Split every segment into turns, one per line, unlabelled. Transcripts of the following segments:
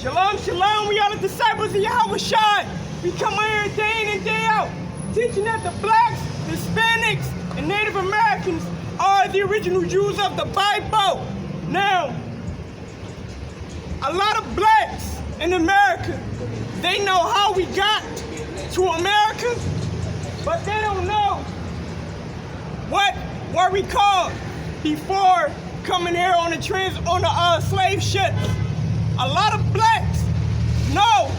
Shalom, shalom, we are the disciples of Yahawashi. We come here day in and day out, teaching that the blacks, Hispanics, and Native Americans are the original Jews of the Bible. Now, a lot of blacks in America, they know how we got to America, but they don't know what were we called before coming here on the slave ship. A lot of blacks know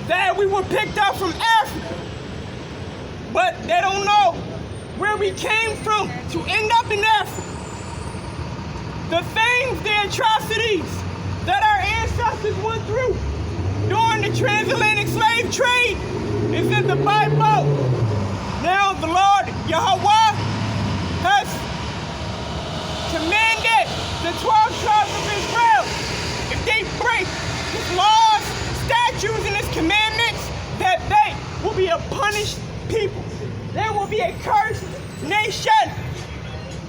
that we were picked up from Africa, but they don't know where we came from to end up in Africa. The things, the atrocities that our ancestors went through during the transatlantic slave trade is in the Bible. Now the Lord Yahweh has commanded the 12 tribes of Israel, if they break his laws, statutes, and his commandments, that they will be a punished people. They will be a cursed nation.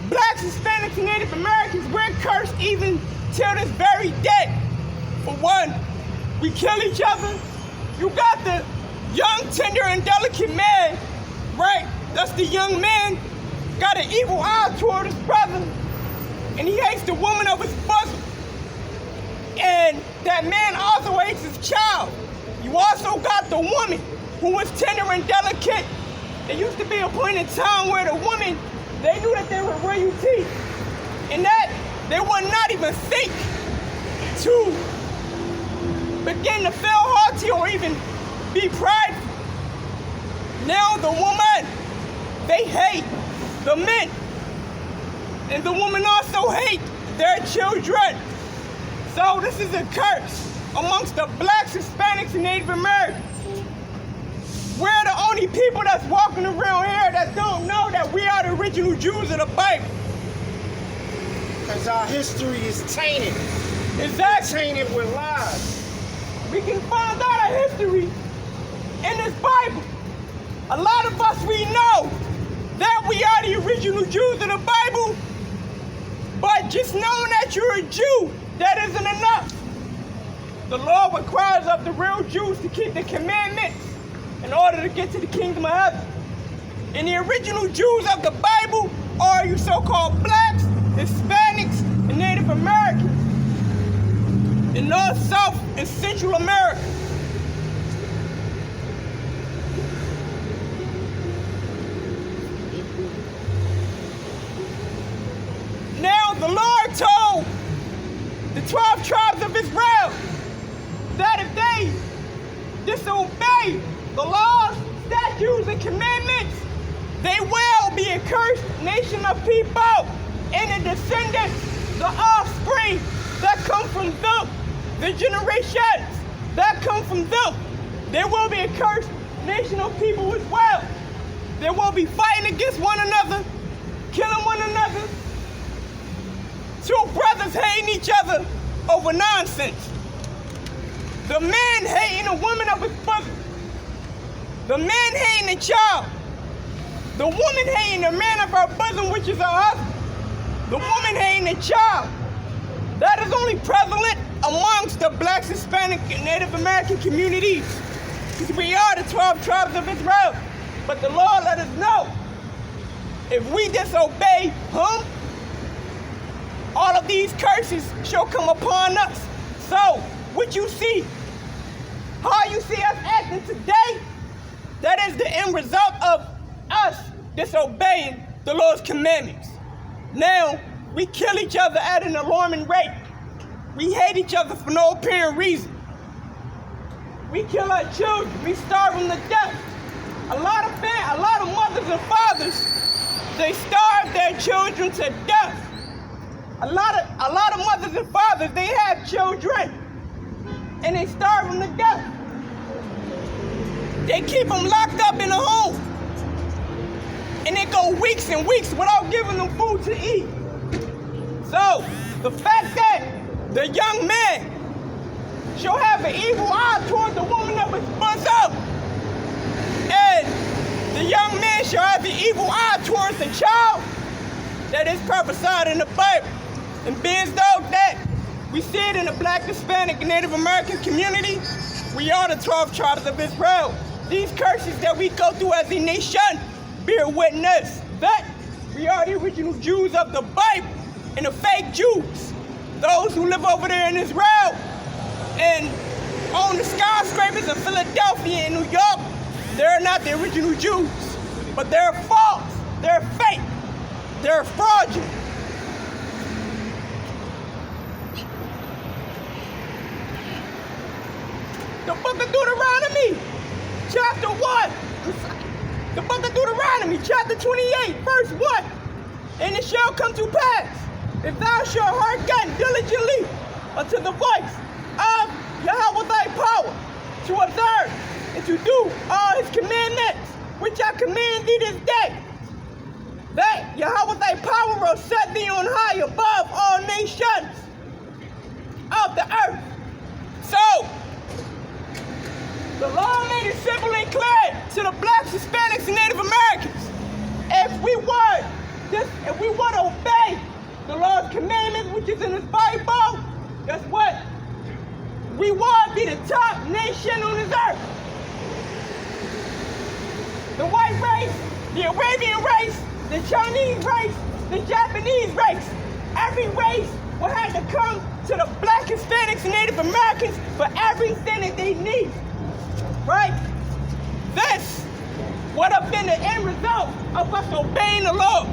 Blacks, Hispanics, and Native Americans, we're cursed even till this very day. For one, we kill each other. You got the young, tender, and delicate man, right? That's the young man, got an evil eye toward his brother, and he hates the woman of his bosom. And that man also hates his child. You also got the woman who was tender and delicate. There used to be a point in time where the women, they knew that they were royalty, and that they would not even think to begin to feel haughty or even be prideful. Now the woman, they hate the men, and the women also hate their children. So this is a curse amongst the blacks, Hispanics, and Native Americans. We're the only people that's walking around here that don't know that we are the original Jews of the Bible.
Because our history is tainted.
Exactly.
Tainted with lies.
We can find out our history in this Bible. A lot of us, we know that we are the original Jews of the Bible, but just knowing that you're a Jew, that isn't enough. The law requires of the real Jews to keep the commandments in order to get to the kingdom of heaven. And the original Jews of the Bible are you so-called blacks, Hispanics, and Native Americans in North, South, and Central America. Now the Lord told the 12 tribes of Israel that if they disobey the laws, statutes, and commandments, they will be a cursed nation of people, and the descendants, the offspring that come from them, the generations that come from them, they will be a cursed nation of people as well. They will be fighting against one another, killing one another. Two brothers hating each other over nonsense. The man hating a woman of his bosom. The man hating the child. The woman hating the man of her bosom, which is her husband. The woman hating the child. That is only prevalent amongst the blacks, Hispanic, and Native American communities. Because we are the 12 tribes of Israel. But the Lord let us know, if we disobey him, all of these curses shall come upon us. So, what you see, how you see us acting today, that is the end result of us disobeying the Lord's commandments. Now, we kill each other at an alarming rate. We hate each other for no apparent reason. We kill our children. We starve them to death. A lot of mothers and fathers, they starve their children to death. A lot of mothers and fathers, they have children, and they starve them to death. They keep them locked up in a home, and they go weeks and weeks without giving them food to eat. So, the fact that the young man shall have an evil eye toward the woman of his bosom, and the young man shall have an evil eye towards the child, that is prophesied in the Bible. And being though that We see it in the Black, Hispanic, and Native American community. We are the 12 tribes of Israel. These curses that we go through as a nation bear witness that we are the original Jews of the Bible and the fake Jews. Those who live over there in Israel and own the skyscrapers in Philadelphia and New York, they're not the original Jews, but they're false, they're fake, they're fraudulent. The book of Deuteronomy, chapter 1. The book of Deuteronomy, chapter 28, verse 1. And it shall come to pass, if thou shalt hearken diligently unto the voice of Yahweh thy power, to observe and to do all his commandments, which I command thee this day, that Yahweh thy power will set thee on high above all nations of the earth. So, the law made it simple and clear to the Blacks, Hispanics, and Native Americans. If we want to obey the Lord's commandments, which is in His Bible, guess what? We want to be the top nation on this earth. The white race, the Arabian race, the Chinese race, the Japanese race, every race will have to come to the Black, Hispanics, and Native Americans for everything that they need. Right? This would have been the end result of us obeying the law.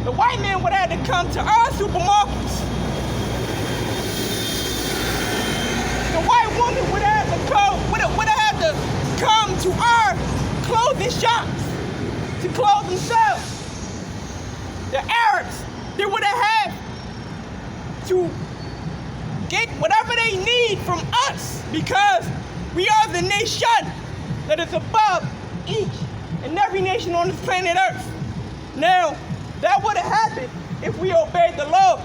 The white man would have to come to our supermarkets. The white woman would have to come to our clothing shops to clothe themselves. The Arabs, they would have had to get whatever they need from us because we are the nation that is above each and every nation on this planet Earth. Now, that would have happened if we obeyed the law,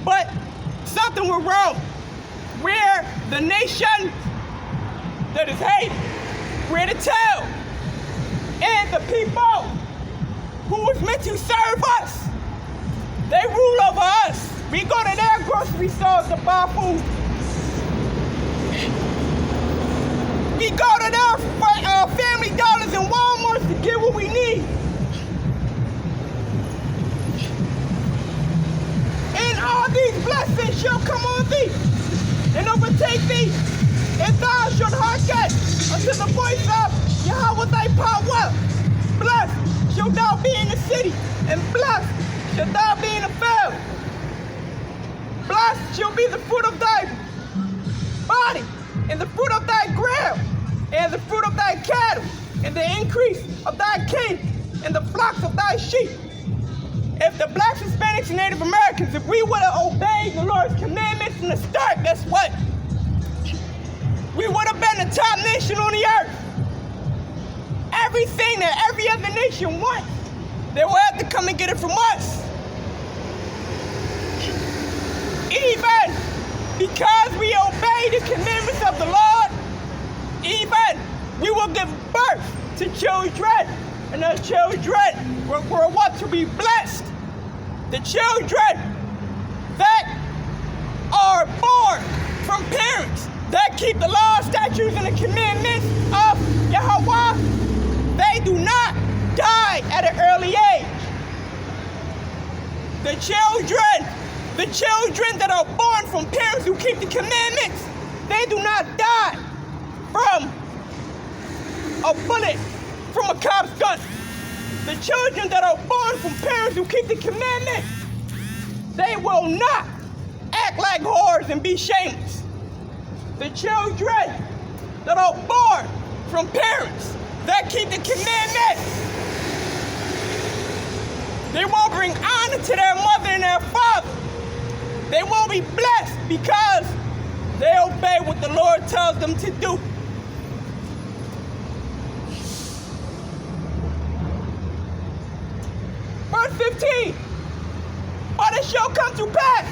but something went wrong. We're the nation that is hated. We're the tail. And the people who was meant to serve us, they rule over us. We go to their grocery stores to buy food. We go to their Family Dollars and Walmarts to get what we need. And all these blessings shall come on thee and overtake thee, and thou shalt hearken unto the voice of Yahweh thy power. Blessed shalt thou be in the city, and blessed shalt thou be in the field. Blessed shall be the fruit of thy body, and the fruit of thy ground, and the fruit of thy cattle, and the increase of thy king, and the flocks of thy sheep. If the Blacks, Hispanics, and Native Americans, if we would have obeyed the Lord's commandments from the start, guess what? We would have been the top nation on the earth. Everything that every other nation wants, they will have to come and get it from us. Even because we obey the commandments of the Lord, even we will give birth to children, and those children will want to be blessed. The children that are born from parents that keep the laws, statutes, and the commandments of Yahweh, they do not die at an early age. The children that are born from parents who keep the commandments, they do not die from a bullet from a cop's gun. The children that are born from parents who keep the commandments, they will not act like whores and be shameless. The children that are born from parents that keep the commandments, they will bring honor to their mother and their father. They will be blessed because they obey what the Lord tells them to do. Verse 15, but it shall come to pass,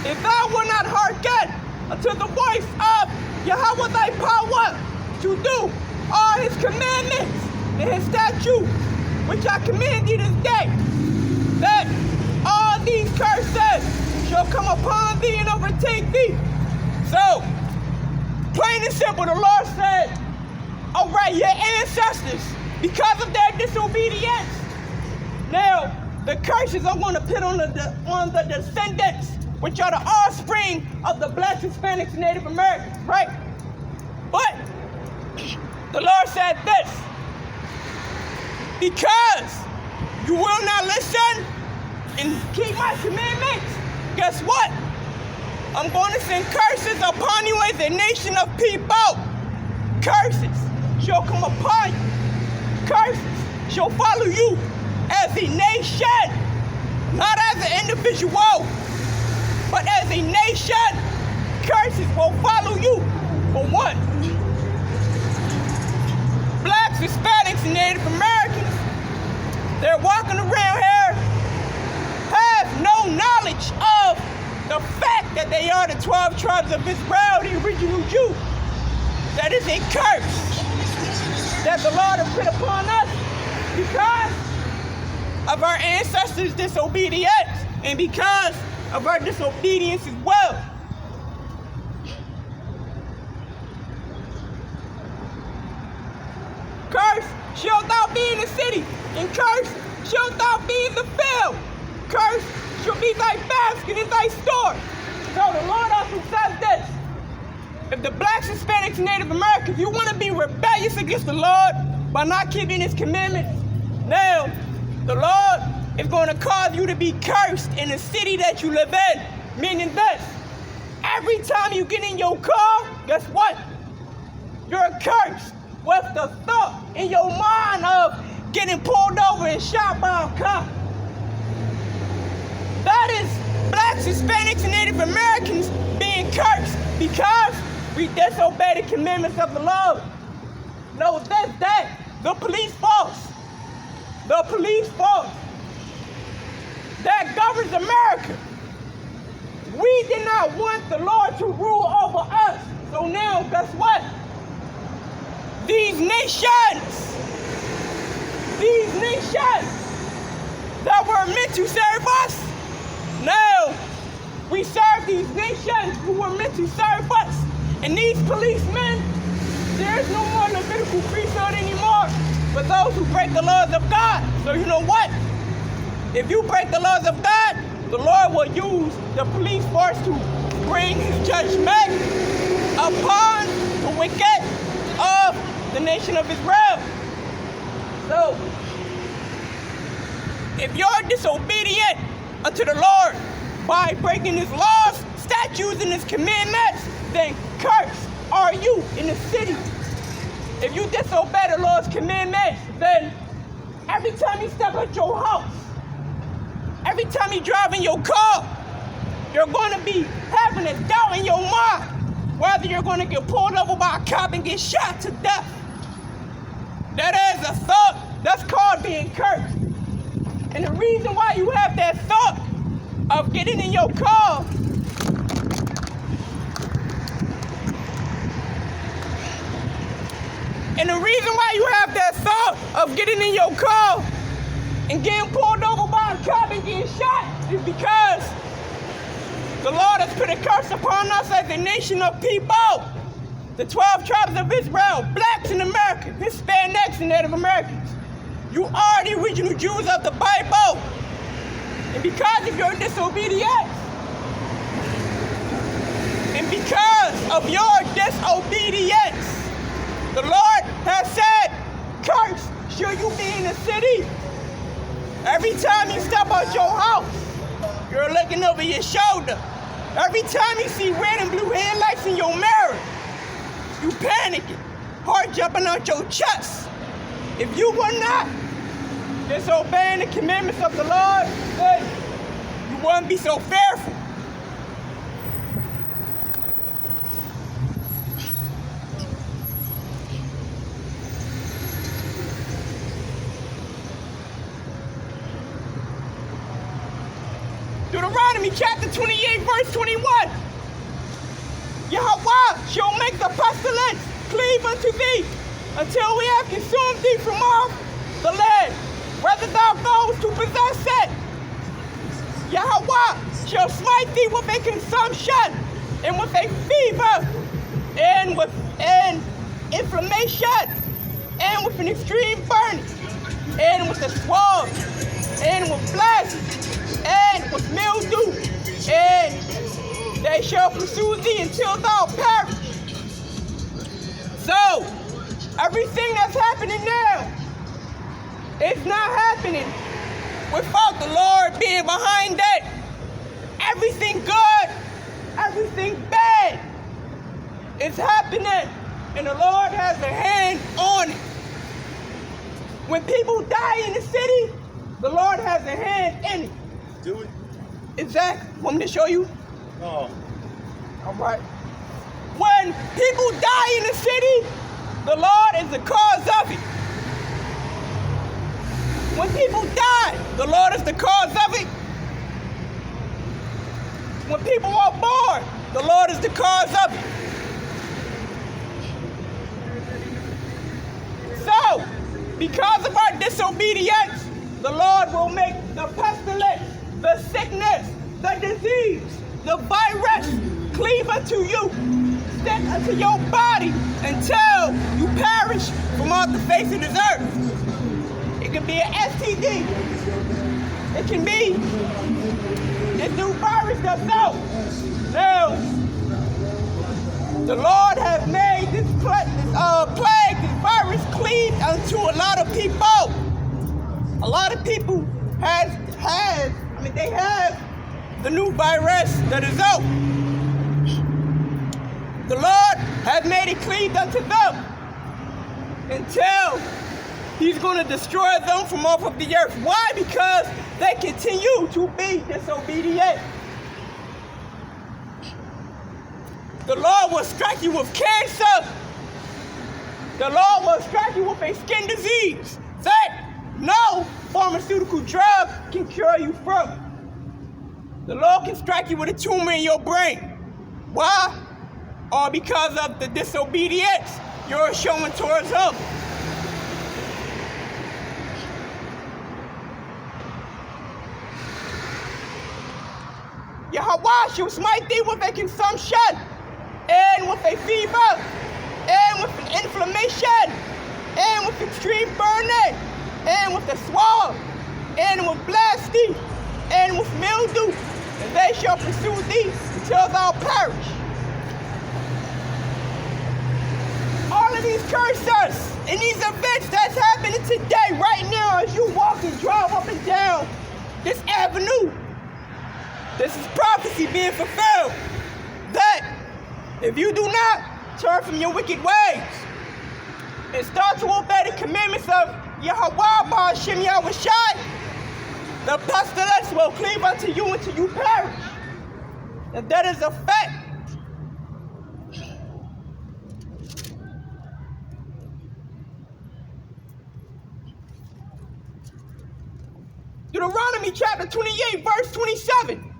if thou wilt not hearken unto the voice of Yahweh thy power, to do all his commandments and his statutes, which I command thee this day, that all these curses shall come upon thee and overtake thee. So, plain and simple, the Lord said, all right, your ancestors, because of their disobedience, now the curses are going to put on the descendants, which are the offspring of the Blacks, Hispanics, and Native Americans, right? But the Lord said this, because you will not listen and keep my commandments, guess what? I'm going to send curses upon you as a nation of people. Curses shall come upon you. Curses shall follow you as a nation, not as an individual, but as a nation. Curses will follow you. For one, Blacks, Hispanics, and Native Americans, they're walking around here, have no knowledge of the fact that they are the 12 tribes of Israel, the original Jew. That is a curse that the Lord has put upon us because of our ancestors' disobedience and because of our disobedience as well. Curse shalt thou be in the city, and curse shalt thou be in the field. Curse shall be thy basket and thy store. So the Lord also says this. If the Blacks, Hispanics, and Native Americans, you want to be rebellious against the Lord by not keeping his commandments, now the Lord is going to cause you to be cursed in the city that you live in. Meaning this, every time you get in your car, guess what? You're cursed with the thought in your mind of getting pulled over and shot by a cop. That is Blacks, Hispanics, and Native Americans being cursed because we disobey the commandments of the Lord. Know this, that the police force that governs America, we did not want the Lord to rule over us. So now, guess what? These nations that were meant to serve us, now we serve these nations who were meant to serve us. And these policemen, there is no more Levitical priesthood anymore for those who break the laws of God. So you know what? If you break the laws of God, the Lord will use the police force to bring his judgment upon the wicked of the nation of Israel. So, if you're disobedient unto the Lord by breaking his laws, statutes, and his commandments, then cursed are you in the city. If you disobey the Lord's commandments, then every time you step out your house, every time you drive in your car, you're going to be having a doubt in your mind whether you're going to get pulled over by a cop and get shot to death. That is a thought. That's called being cursed. And the reason why you have that thought of getting in your car and getting pulled over by a cop and getting shot is because the Lord has put a curse upon us as a nation of people. The 12 tribes of Israel, Blacks in America, Hispanics and Native Americans. You are the original Jews of the Bible. And because of your disobedience, and because of your disobedience, the Lord has said, cursed shall you be in the city. Every time you step out your house, you're looking over your shoulder. Every time you see red and blue headlights in your mirror, you panicking, heart jumping out your chest. If you were not disobeying the commandments of the Lord, then you wouldn't be so fearful. Deuteronomy chapter 28, verse 21. Yahweh shall make the pestilence cleave unto thee until we have consumed thee from off the land, whether thou goest to possess it. Yahweh shall smite thee with a consumption, and with a fever, and with an inflammation, and with an extreme burning, and with a sword, and with blast, and with mildew, and they shall pursue thee until thou perish. So, everything that's happening now is not happening without the Lord being behind it. Everything good, everything bad is happening, and the Lord has a hand on it. When people die in the city, the Lord has a hand in it.
Do it.
Exactly. Want me to show you?
Oh.
All right. When people die in the city, the Lord is the cause of it. When people die, the Lord is the cause of it. When people are born, the Lord is the cause of it. So, because of our disobedience, the Lord will make the pestilence, the sickness, the disease, the virus cleave unto you, stick unto your body until you perish from off the face of this earth. It can be an STD. It can be this new virus that's out. Now, the Lord has made this plague, this virus cleave unto a lot of people. A lot of people they have the new virus that is out. The Lord has made it cleave unto them until He's going to destroy them from off of the earth. Why? Because they continue to be disobedient. The Lord will strike you with cancer. The Lord will strike you with a skin disease that no pharmaceutical drug can cure you from. The Lord can strike you with a tumor in your brain. Why? All because of the disobedience you're showing towards Him. Yahawashi will smite thee with a consumption, and with a fever, and with an inflammation, and with extreme burning, and with a sword, and with blasting, and with mildew, and they shall pursue thee until thou perish. All of these curses and these events that's happening today, right now, as you walk and drive up and down this avenue, this is prophecy being fulfilled. That if you do not turn from your wicked ways and start to obey the commandments of Yahawashi, the pestilence will cleave unto you until you perish. And that is a fact. Deuteronomy chapter 28, verse 27.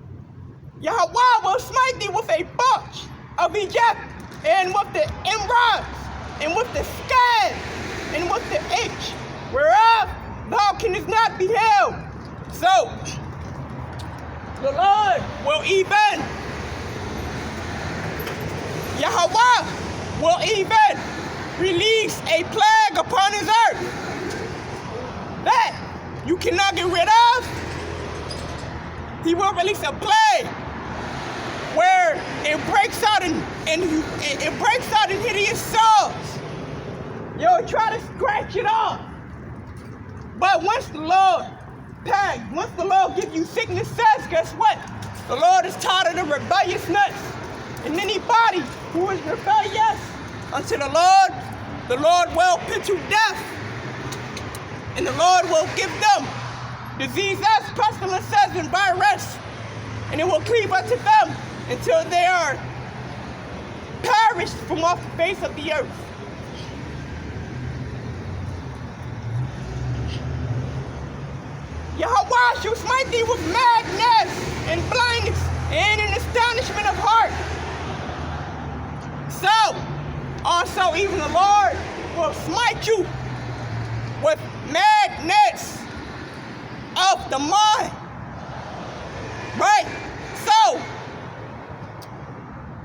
Yahweh will smite thee with a bunch of Egypt, and with the emeralds, and with the scab, and with the itch, whereof thou canst not be held. So, the Lord will even, Yahweh will even release a plague upon His earth that you cannot get rid of. He will release a plague where it breaks out in hideous sores. You'll try to scratch it off. But once the Lord gives you sicknesses, guess what? The Lord is tired of the rebelliousness. And anybody who is rebellious unto the Lord will put to death. And the Lord will give them diseases, pestilences, and virus. And it will cleave unto them until they are perished from off the face of the earth. Yahweh shall smite thee with madness and blindness and an astonishment of heart. So, also even the Lord will smite you with madness of the mind. Right? So,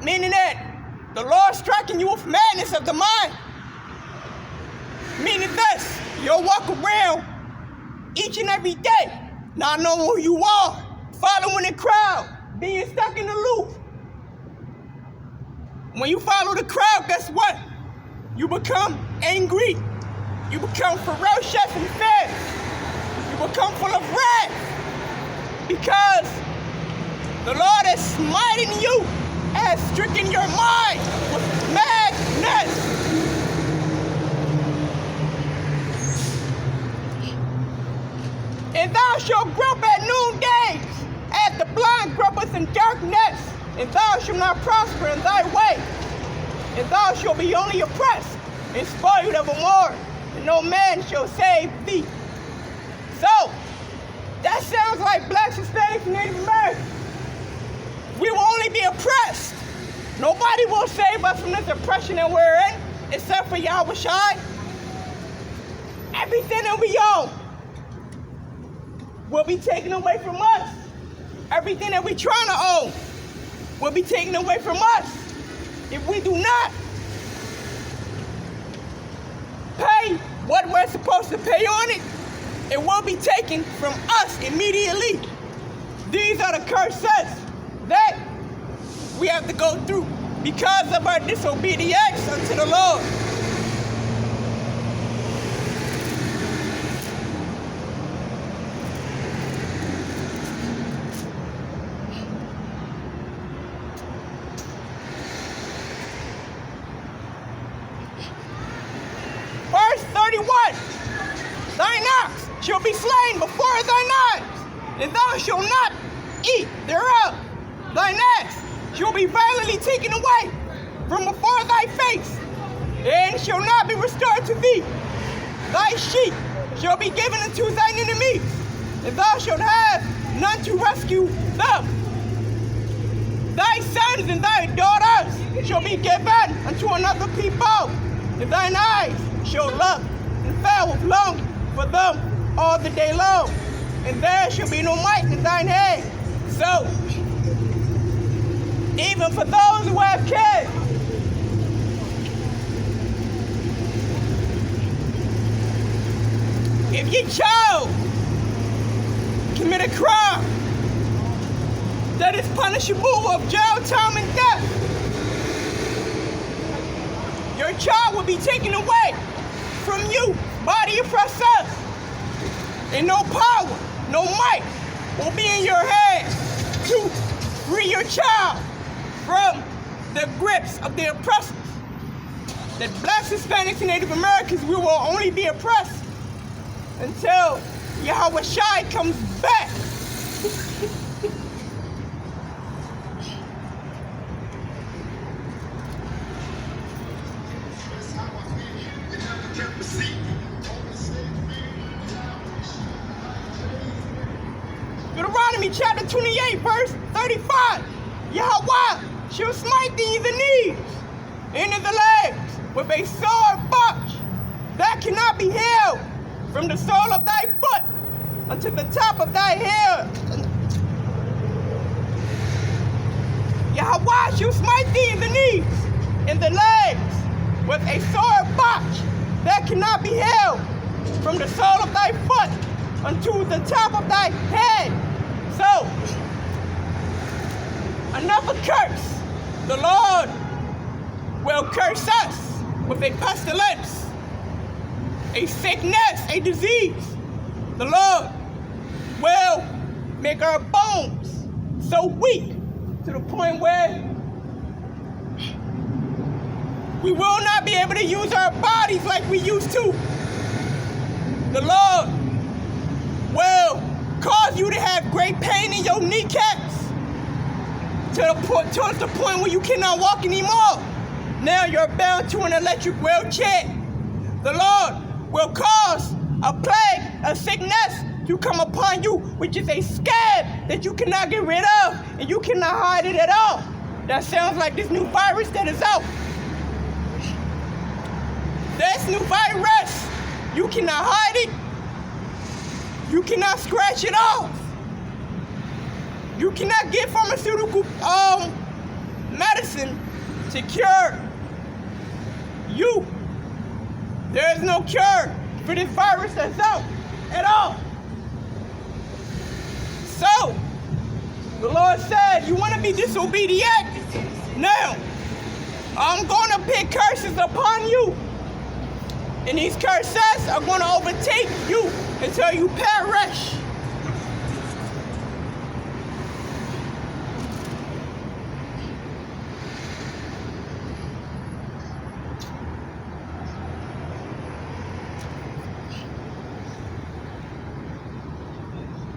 Meaning that the Lord striking you with madness of the mind. Meaning this, you'll walk around each and every day, not knowing who you are, following the crowd, being stuck in the loop. When you follow the crowd, guess what? You become angry. You become ferocious and fierce. You become full of wrath. Because the Lord is smiting you, has stricken your mind with madness. And thou shalt grope at noonday, as the blind gropeth in darkness, and thou shalt not prosper in thy way, and thou shalt be only oppressed and spoiled evermore, and no man shall save thee. So, that sounds like blacks, Hispanics, and Native Americans. We will only be oppressed. Nobody will save us from this oppression that we're in, except for Yahawashi. Everything that we own will be taken away from us. Everything that we're trying to own will be taken away from us if we do not pay what we're supposed to pay on it. It will be taken from us immediately. These are the curses that we have to go through because of our disobedience unto the Lord. Verse 31, thine ox shall be slain before thine eyes, and thou shalt not eat thereof. Thine ass shall be violently taken away from before thy face, and shall not be restored to thee. Thy sheep shall be given unto thine enemies, and thou shalt have none to rescue them. Thy sons and thy daughters shall be given unto another people, and thine eyes shall look and fail with longing for them all the day long, and there shall be no might in thine hand. So, even for those who have kids, if your child commit a crime that is punishable of jail time and death, your child will be taken away from you by the oppressors, and no power, no might will be in your hands to free your child from the grips of the oppressors. That blacks, Hispanics, and Native Americans, we will only be oppressed until Yahawashi comes back. Deuteronomy chapter 28, verse 35. Yahweh shall smite thee in the knees and in the legs with a sore bunch that cannot be healed from the sole of thy foot unto the top of thy head. Yahweh shall smite thee in the knees and the legs with a sore bunch that cannot be healed from the sole of thy foot unto the top of thy head. So, another curse. The Lord will curse us with a pestilence, a sickness, a disease. The Lord will make our bones so weak to the point where we will not be able to use our bodies like we used to. The Lord will cause you to have great pain in your kneecaps towards the point where you cannot walk anymore. Now you're bound to an electric wheelchair. The Lord will cause a plague, a sickness to come upon you, which is a scab that you cannot get rid of, and you cannot hide it at all. That sounds like this new virus that is out. This new virus, you cannot hide it. You cannot scratch it off. You cannot get pharmaceutical medicine to cure you. There is no cure for this virus that's out at all. So, the Lord said, you want to be disobedient? Now, I'm going to pick curses upon you. And these curses are going to overtake you until you perish.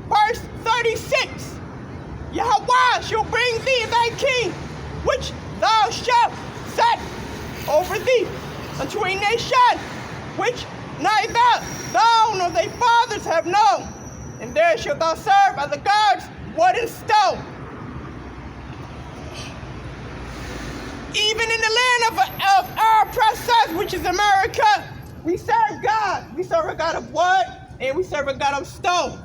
Verse 36, Yahweh shall bring thee thy king, which thou shalt set over thee, unto a nation which neither thou nor thy fathers have known, and there shalt thou serve as the gods wood and stone. Even in the land of our oppressors, which is America, we serve God. We serve a God of wood, and we serve a God of stone.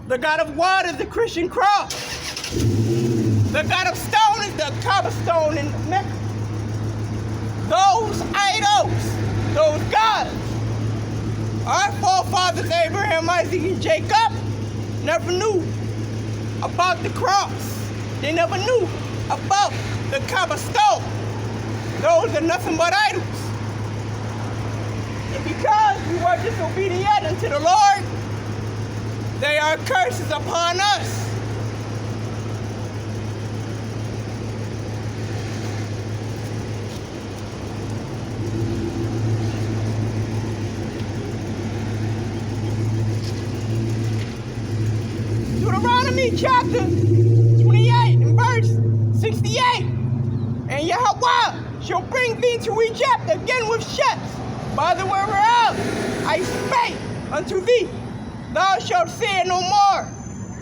The God of wood is the Christian cross. The God of stone is the cobblestone in Mecca. Those idols, those gods, our forefathers Abraham, Isaac, and Jacob never knew about the cross. They never knew about the cobblestone. Those are nothing but idols. And because we were disobedient unto the Lord, they are curses upon us. Deuteronomy chapter 28 and verse 68. And Yahweh shall bring thee to Egypt again with ships, by the way whereof I spake unto thee. Thou shalt see it no more,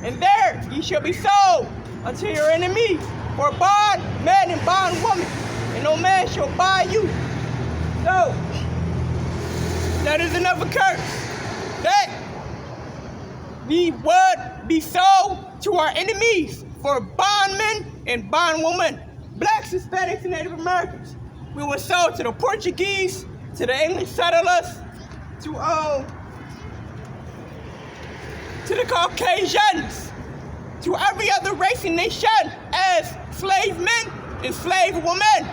and there ye shall be sold unto your enemies for bond man and bond woman, and no man shall buy you. So, that is another curse, that we would be sold to our enemies for bondmen and bondwomen, blacks, Hispanics, and Native Americans. We were sold to the Portuguese, to the English settlers, to the Caucasians, to every other race and nation as slave men and slave women.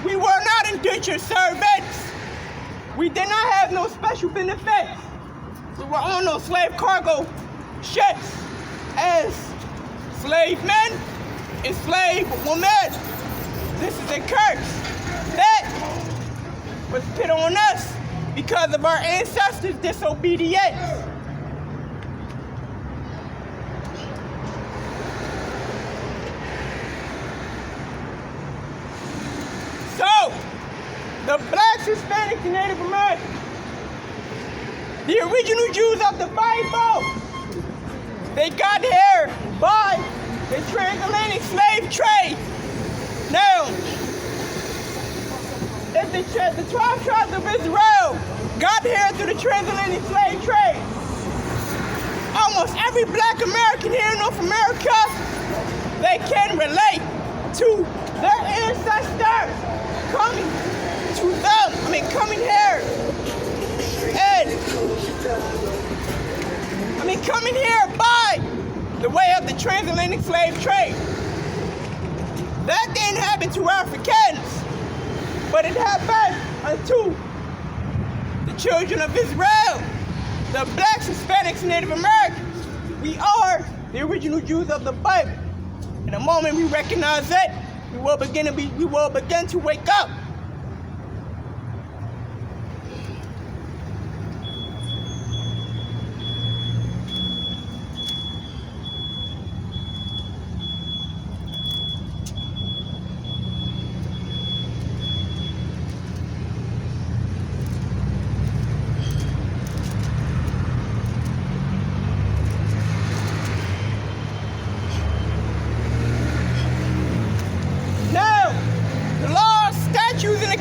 We were not indentured servants. We did not have no special benefits. We were on those slave cargo ships as slave men and slave women. This is a curse that was put on us because of our ancestors' disobedience. So, the blacks, Hispanics, and Native Americans, the original Jews of the Bible, they got here by the transatlantic slave trade. Now, if the 12 tribes of Israel got here through the transatlantic slave trade, almost every black American here in North America, they can relate to their ancestors coming coming here and coming here by the way of the transatlantic slave trade. That didn't happen to Africans, but it happened unto the children of Israel, the blacks, Hispanics, and Native Americans. We are the original Jews of the Bible. And the moment we recognize that, we will begin to wake up.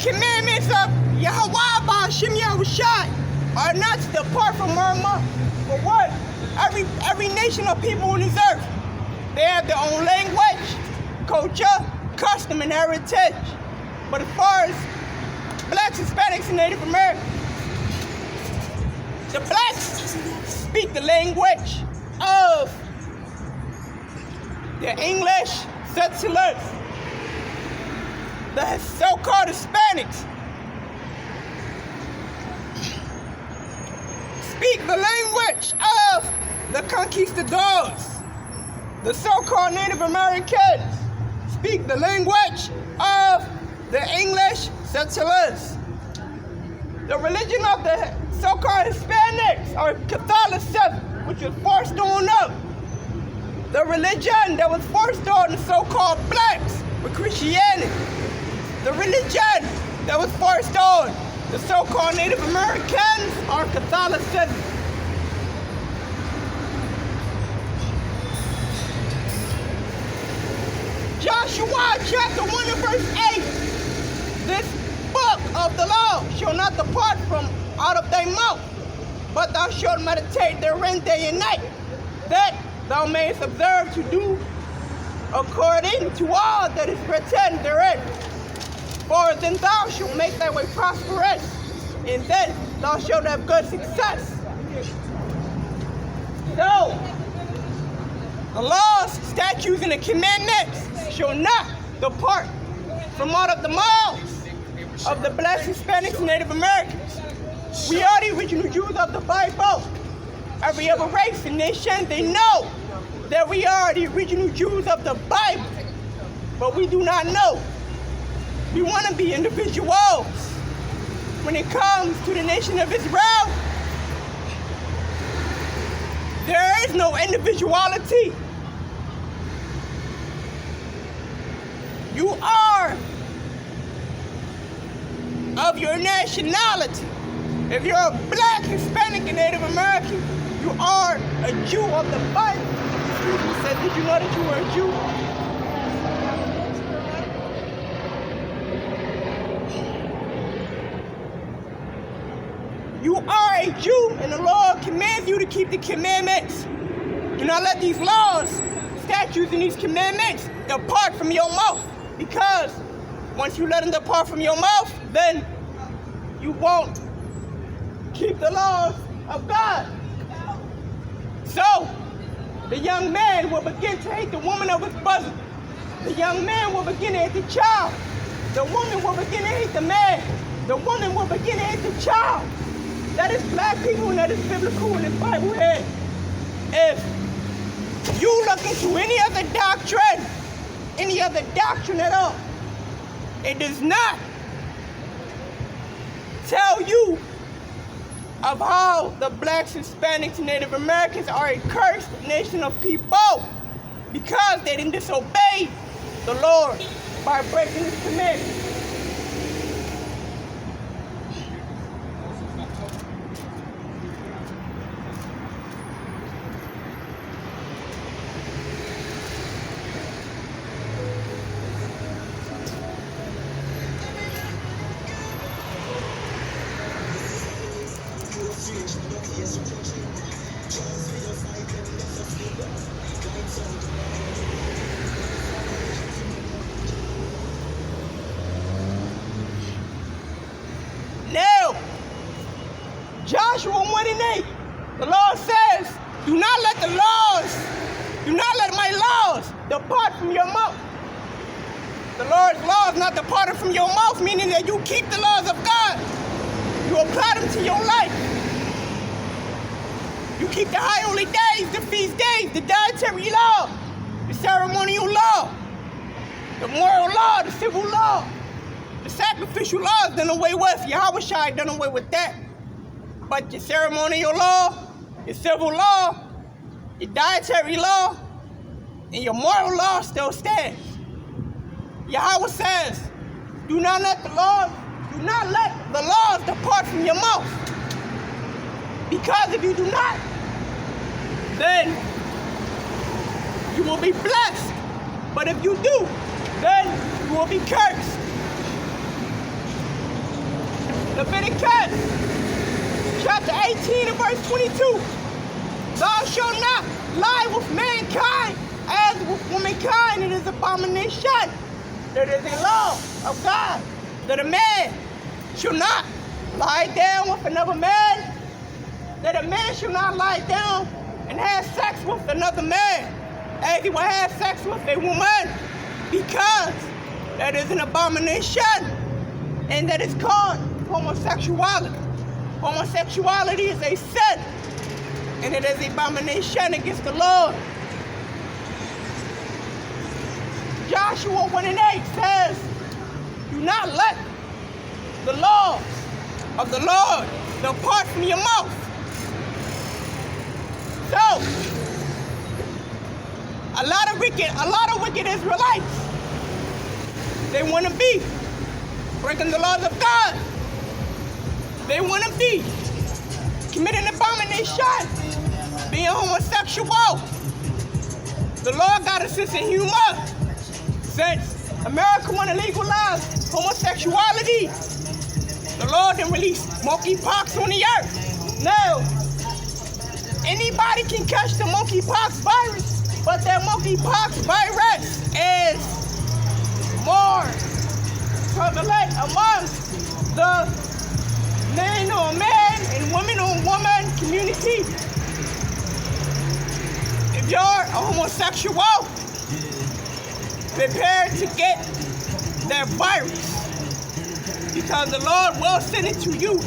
Commandments of Yahawashi are not to depart from our mouth. For what? Every nation of people on this earth They have their own language, culture, custom, and heritage. But as far as blacks, Hispanics, and Native Americans, the blacks speak the language of the English settlers. The so-called Hispanics speak the language of the conquistadors. The so-called Native Americans speak the language of the English settlers. The religion of the so-called Hispanics are Catholicism, which was forced on them. The religion that was forced on the so-called blacks was Christianity. The religion that was forced on the so-called Native Americans are Catholicism. Joshua chapter 1 and verse 8. This book of the law shall not depart from out of thy mouth, but thou shalt meditate therein day and night, that thou mayest observe to do according to all that is written therein. For then thou shalt make thy way prosperous, and then thou shalt have good success. So, the laws, statutes, and the commandments shall not depart from out of the mouths of the blacks, Hispanics, and Native Americans. We are the original Jews of the Bible. Every other race and nation, they know that we are the original Jews of the Bible, but we do not know. We want to be individuals. When it comes to the nation of Israel, there is no individuality. You are of your nationality. If you're a black, Hispanic, and Native American, you are a Jew of the Bible. He said, did you know that you were a Jew? You are a Jew, and the Lord commands you to keep the commandments. Do not let these laws, statutes, and these commandments depart from your mouth, because once you let them depart from your mouth, then you won't keep the laws of God. So, the young man will begin to hate the woman of his bosom. The young man will begin to hate the child. The woman will begin to hate the man. The woman will begin to hate the child. That is black people, and that is biblical in the Bible head. If you look into any other doctrine at all, it does not tell you of how the blacks, Hispanics, and Native Americans are a cursed nation of people because they didn't disobey the Lord by breaking His commandments. Now, Joshua 1 and 8, the Lord says, do not let my laws depart from your mouth. The Lord's laws not departed from your mouth, meaning that you keep the laws of God. You apply them to your life. You keep the high holy days, the feast days, the dietary law, the ceremonial law, the moral law, the civil law, the sacrificial law is done away with. Yahawashi done away with that. But your ceremonial law, your civil law, your dietary law, and your moral law still stands. Yahweh says, do not let the laws depart from your mouth. Because if you do not, then you will be blessed. But if you do, then you will be cursed. Leviticus chapter 18 and verse 22. Thou shalt not lie with mankind, As with womankind, it is abomination. There is a law of God that a man shall not lie down with another man, that a man shall not lie down and have sex with another man as he will have sex with a woman, because that is an abomination, and that is called homosexuality. Homosexuality is a sin, and it is an abomination against the Lord. Joshua 1:8 says, do not let the laws of the Lord depart from your mouth. So, a lot of wicked Israelites, they want to be breaking the laws of God. They want to be committing abomination, being homosexual. The Lord got a sense of humor. Since America want to legalize homosexuality, the Lord didn't release monkeypox on the earth. Now, anybody can catch the monkeypox virus, but that monkeypox virus is more prevalent amongst the man on man and woman on woman community. If you're a homosexual, prepare to get that virus, because the Lord will send it to you.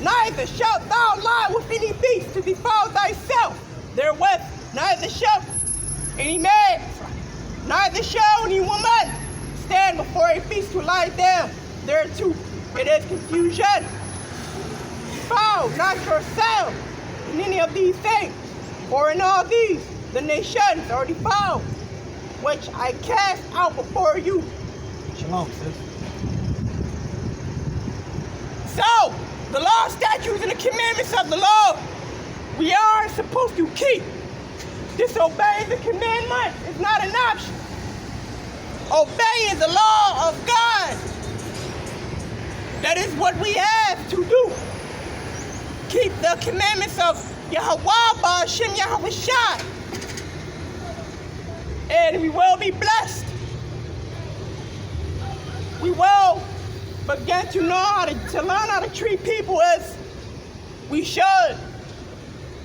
Neither shalt thou lie with any beast to defile thyself therewith, neither shall any man, neither shall any woman stand before a beast to lie down thereto. It is confusion. Defile not yourself in any of these things, for in all these the nations are defiled, which I cast out before you.
Shalom, sis.
So, the law, statutes, and the commandments of the Lord, we are supposed to keep. Disobeying the commandment is not an option. Obeying the law of God, that is what we have to do. Keep the commandments of Yahweh Ba'Shem Yahawashi, and we will be blessed. We will begin to learn how to treat people as we should.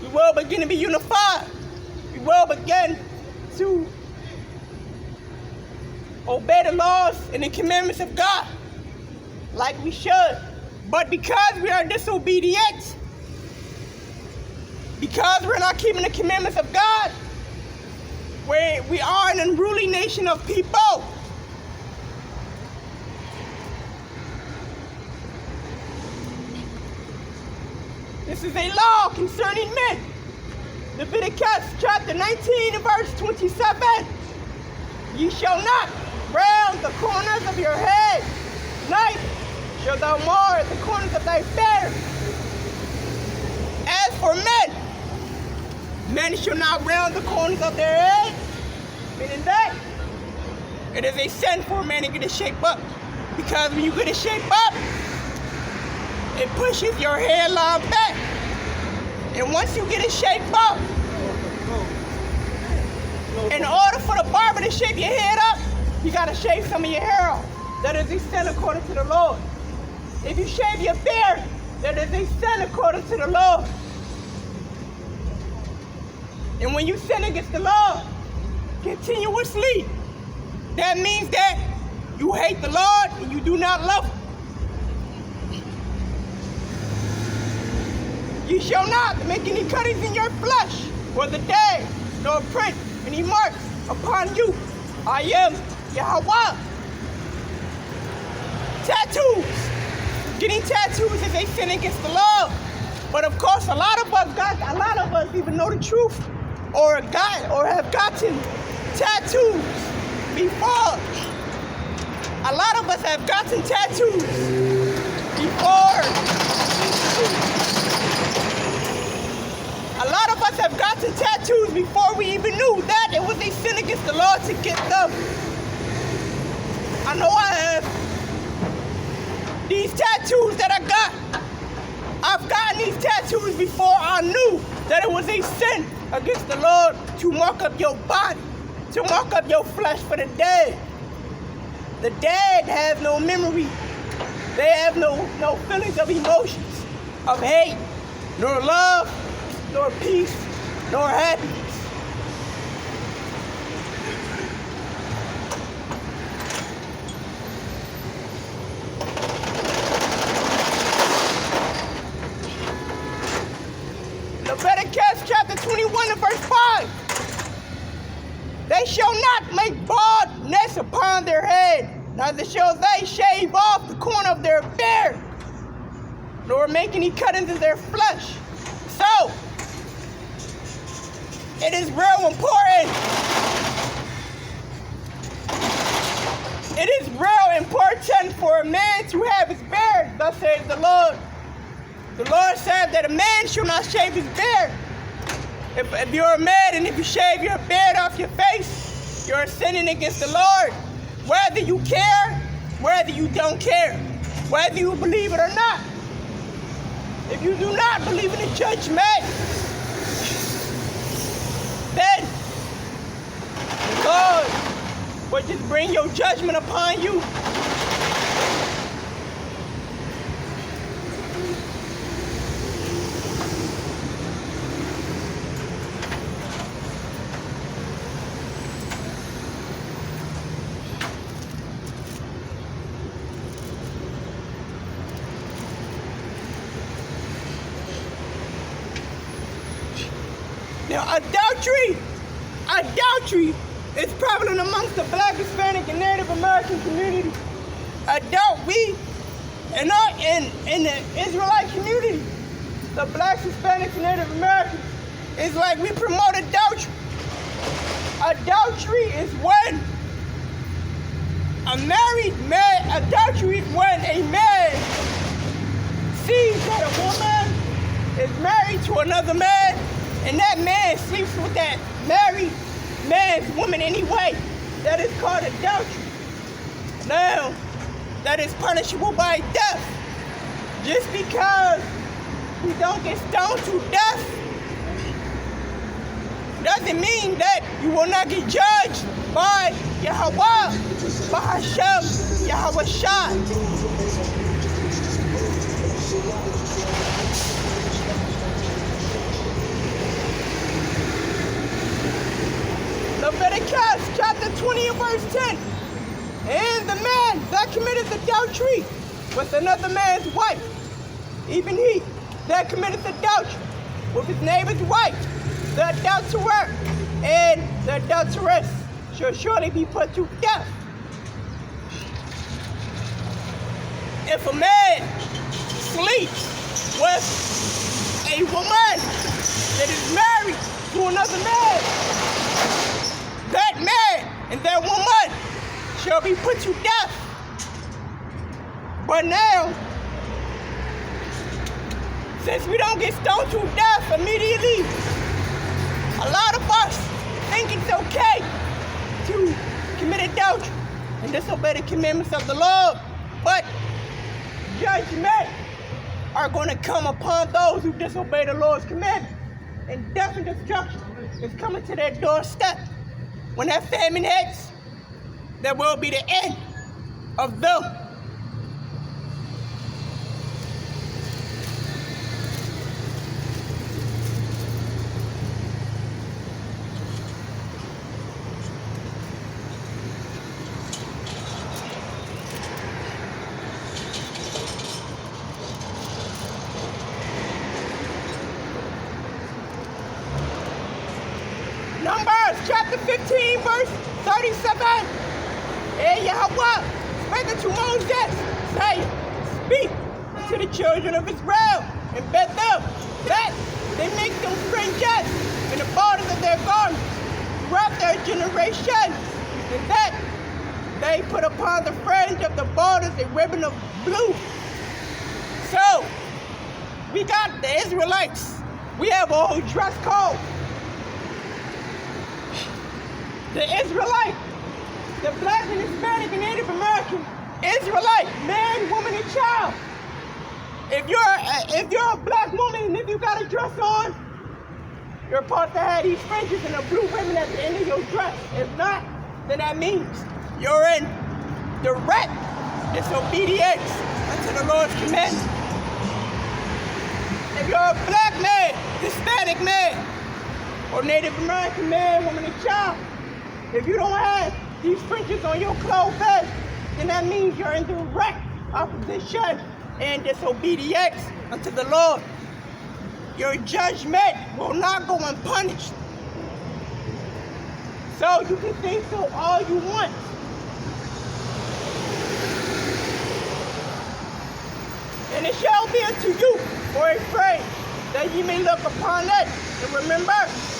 We will begin to be unified. We will begin to obey the laws and the commandments of God like we should. But because we are disobedient, because we're not keeping the commandments of God, we are an unruly nation of people. This is a law concerning men. Leviticus chapter 19 and verse 27. Ye shall not round the corners of your head, neither shall thou mar the corners of thy beard. As for men shall not round the corners of their head, meaning that it is a sin for a man to get a shape up. Because when you get a shape up, it pushes your hairline back. And once you get it shaped up, in order for the barber to shape your head up, you gotta shave some of your hair off. That is a sin according to the Lord. If you shave your beard, that is a sin according to the Lord. And when you sin against the Lord continuously, that means that you hate the Lord and you do not love him. You shall not make any cuttings in your flesh, or the day, nor print any marks upon you. I am Yahweh. Tattoos. Getting tattoos is a sin against the law. But of course, a lot of us even know the truth, or have gotten tattoos before. A lot of us have gotten tattoos before. A lot of us have gotten tattoos before we even knew that it was a sin against the law to get them. I know I have. these tattoos that I got, I've gotten these tattoos before I knew that it was a sin against the Lord to mark up your body, to mark up your flesh for the dead. The dead have no memory. They have no feelings of emotions, of hate, nor love, nor peace, nor happiness. Leviticus chapter 21 and verse 5. They shall not make baldness upon their head, neither shall they shave off the corner of their beard, nor make any cut into their flesh. So, it is real important. It is real important for a man to have his beard, thus says the Lord. The Lord said that a man shall not shave his beard. If you're a man and if you shave your beard off your face, you're sinning against the Lord. Whether you care, whether you don't care, whether you believe it or not. If you do not believe in the judgment, then the Lord will just bring your judgment upon you. Now, adultery is prevalent amongst the Black, Hispanic, and Native American community. In the Israelite community, the Blacks, Hispanics, and Native Americans, it's like we promote adultery. Adultery is when a married man, adultery is when a man sees that a woman is married to another man, and that man sleeps with that married man's woman anyway. That is called adultery. Now, that is punishable by death. Just because we don't get stoned to death doesn't mean that you will not get judged by Yahweh, by Hashem, Yahawashi. Leviticus chapter 20 and verse 10. And the man that committeth adultery with another man's wife, even he that committeth adultery with his neighbor's wife, the adulterer and the adulteress shall surely be put to death. If a man sleeps with a woman that is married to another man, that man and that woman shall be put to death. But now, since we don't get stoned to death immediately, a lot of us think it's okay to commit adultery and disobey the commandments of the Lord. But judgment are going to come upon those who disobey the Lord's commandments. And death and destruction is coming to their doorstep. When that famine hits, that will be the end of them. Numbers chapter 15, verse 37. And Yahweh spake unto Moses, saying, Speak to the children of Israel, and bid them that they make them fringes in the borders of their garments throughout their generations, and that they put upon the fringe of the borders a ribbon of blue. So, we got the Israelites. We have a whole dress code. The Israelite, the Black and Hispanic and Native American Israelite, man, woman, and child. If you're a black woman and if you got a dress on, you're supposed to have these fringes and a blue ribbon at the end of your dress. If not, then that means you're in direct disobedience unto the Lord's commandments. If you're a black man, Hispanic man, or Native American man, woman, and child, if you don't have these fringes on your clothes, then that means you're in direct opposition and disobedience unto the Lord. Your judgment will not go unpunished. So you can think so all you want. And it shall be unto you for a praise, that ye may look upon it and remember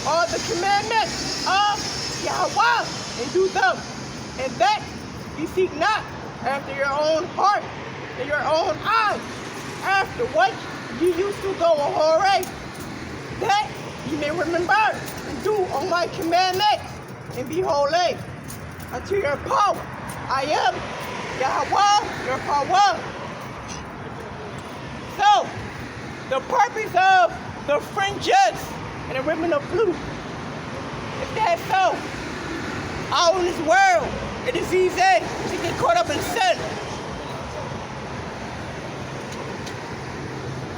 all the commandments of Yahweh and do them, and that ye seek not after your own heart and your own eyes, after what ye used to go a whoring, that ye may remember and do all my commandments and be holy unto your power. I am Yahweh, your power. So, the purpose of the fringes and the ribbon of blue is that so, out in this world, it is easy to get caught up in sin.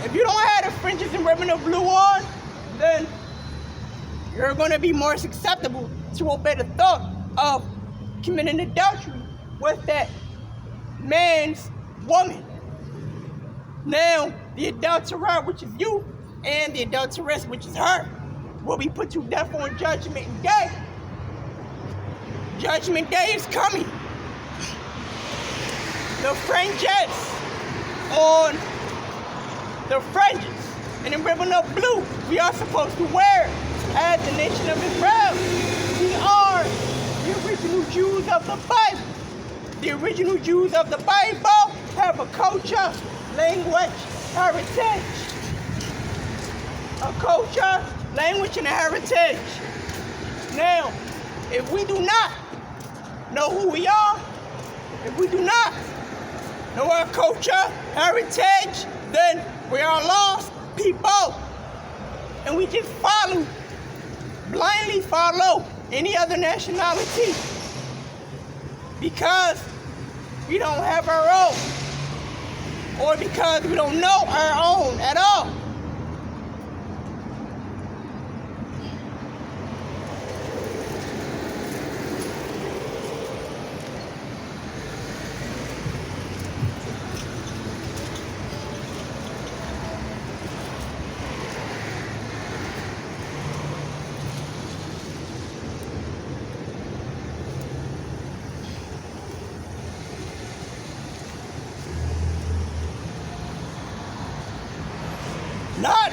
If you don't have the fringes and ribbon of blue on, then you're going to be more susceptible to obey the thought of committing adultery with that man's woman. Now, the adulterer, which is you, and the adulteress, which is her, will be put to death on Judgment Day. Judgment Day is coming. The fringes on the fringes and the ribbon of blue we are supposed to wear as the nation of Israel. We are the original Jews of the Bible. The original Jews of the Bible have a culture, language, heritage. A culture, language, and a heritage. Now, if we do not know who we are, if we do not know our culture, heritage, then we are lost people. And we just blindly follow any other nationality because we don't have our own, or because we don't know our own at all.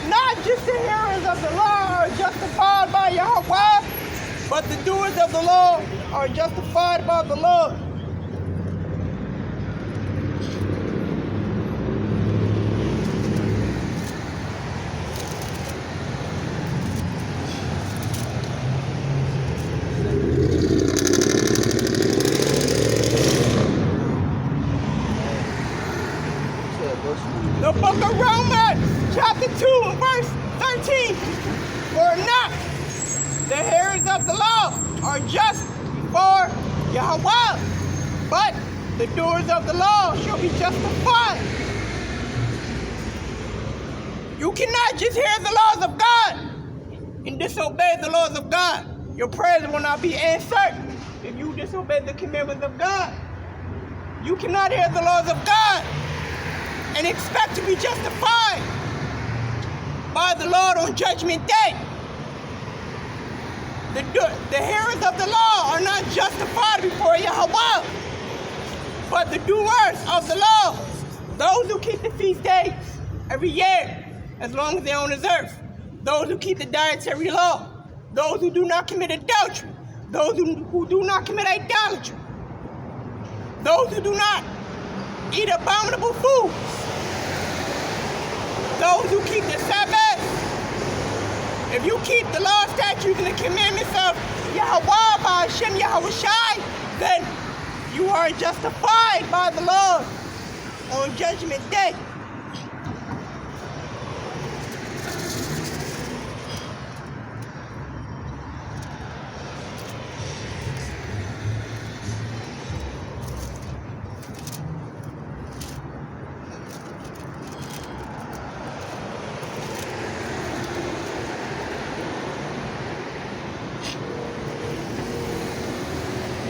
Not just the hearers of the law are justified by Yahweh, but the doers of the law are justified by the Lord. The book of Romans, chapter 2, and verse 13. For not the hearers of the law are just before Yahweh, but the doers of the law shall be justified. You cannot just hear the laws of God and disobey the laws of God. Your prayers will not be answered if you disobey the commandments of God. You cannot hear the laws of God and expect to be justified by the Lord on Judgment Day. The hearers of the law are not justified before Yahweh, but the doers of the law, those who keep the feast days every year, as long as they're on this earth, those who keep the dietary law, those who do not commit adultery, those who do not commit idolatry, those who do not eat abominable foods, those who keep the Sabbath. If you keep the law, statutes, and the commandments of Yahweh by Hashem Yahawashi, then You are justified by the Lord on Judgment Day.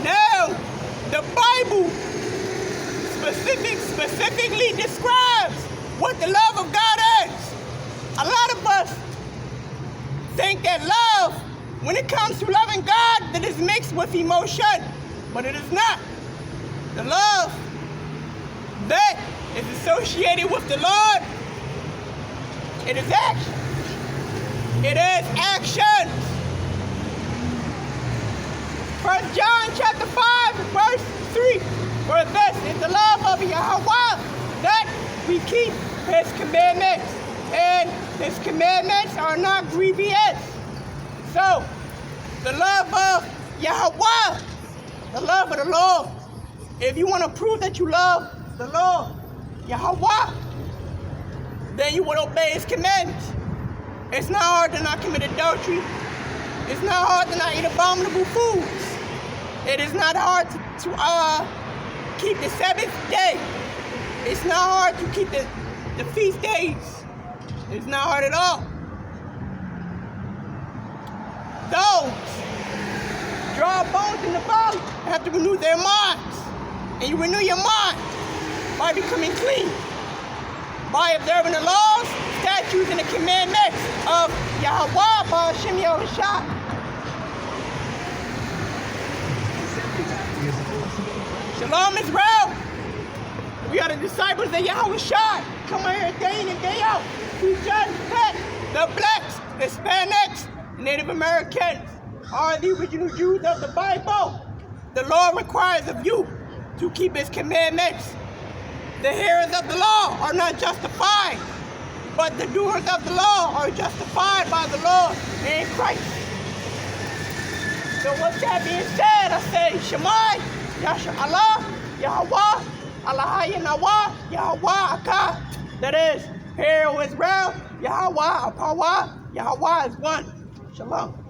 Now, the Bible specifically describes what the love of God is. A lot of us think that love, when it comes to loving God, that is mixed with emotion, but it is not. The love that is associated with the Lord, it is action. It is action. 1 John chapter 5, verse 3. For this is the love of Yahweh, that we keep his commandments, and his commandments are not grievous. So, the love of Yahweh, the love of the Lord. If you want to prove that you love the Lord, Yahweh, then you would obey his commandments. It's not hard to not commit adultery. It's not hard to not eat abominable foods. It is not hard to keep the Sabbath day. It's not hard to keep the feast days. It's not hard at all. Those dry bones in the body have to renew their minds. And you renew your mind by becoming clean, by observing the laws, statutes, and the commandments of Yahweh, by Hashem Yahawashi. Shalom, Israel. We are the disciples of Yahawashi. Come here day in and day out. We judge the blacks, Hispanics, Native Americans are the original Jews of the Bible. The Lord requires of you to keep his commandments. The hearers of the law are not justified, but the doers of the law are justified by the Lord in Christ. So with that being said, I say, Shemai, Yasha Allah, Yahweh, Allah Yahweh, Yahweh Akah. That is, Hail Israel, Yahweh, Apawah, Yahweh is one. Shalom.